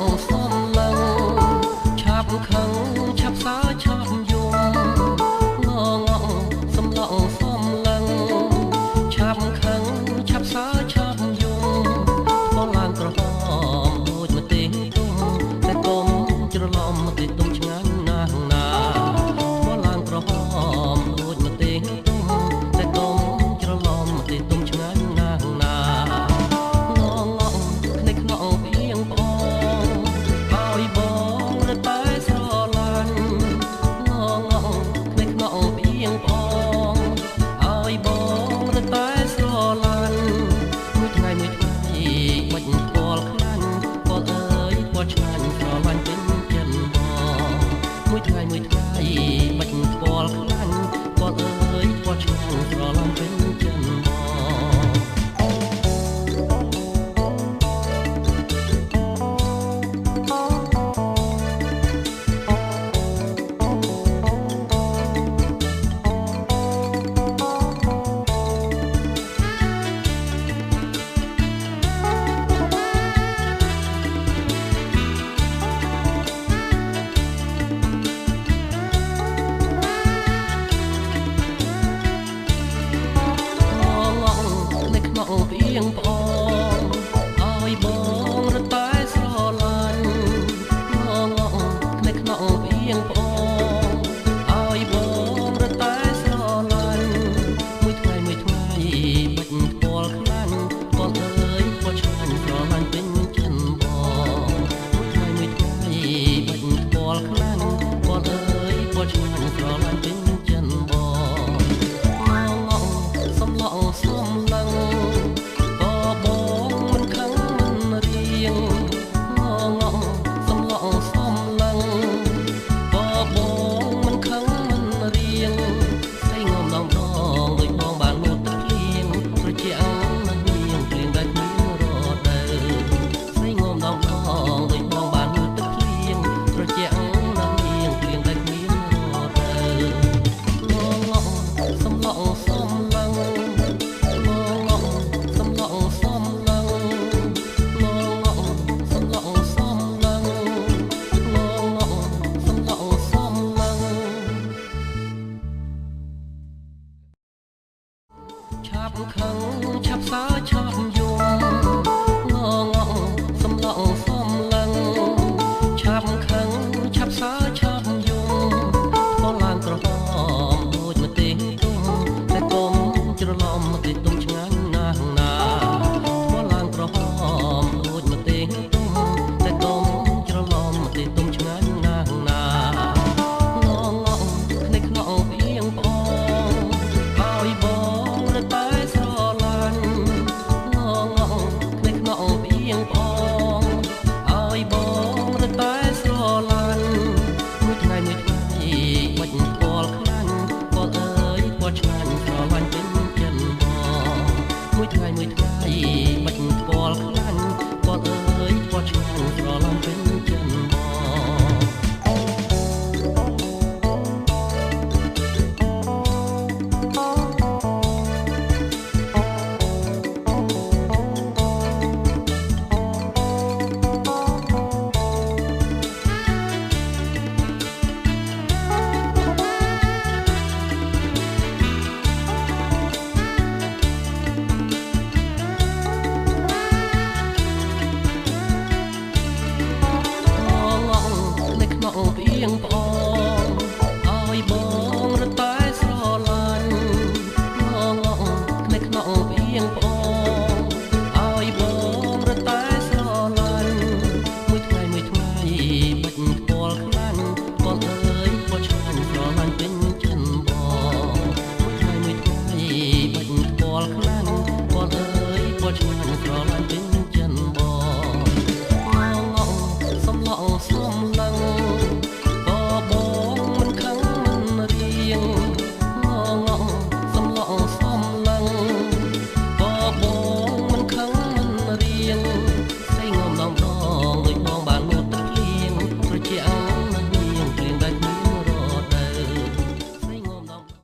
ងសំឡឹងឆាប់ខឹងឆាប់សាឆាប់យំងងសំឡងសំឡឹងឆាប់ខឹងឆាប់សាឆាប់យំបងឡើងក្រហមដូចមកទេទុំតែកុំច្រឡំមកទេទុំឆ្ងាញ់ណាស់ណាបងឡើងក្រហមដូចមកទេទុំតែកុំច្រឡំមកទេទុំឆ្ងាញ់ណាស់ណាងងភ្នែកខ្នងពីងប្អូនឲ្យបងរត់តែស្រឡាញ់ងងភ្នែកខ្នងពីងប្អូនឲ្យបងរត់តែស្រឡាញ់មួយថ្ងៃ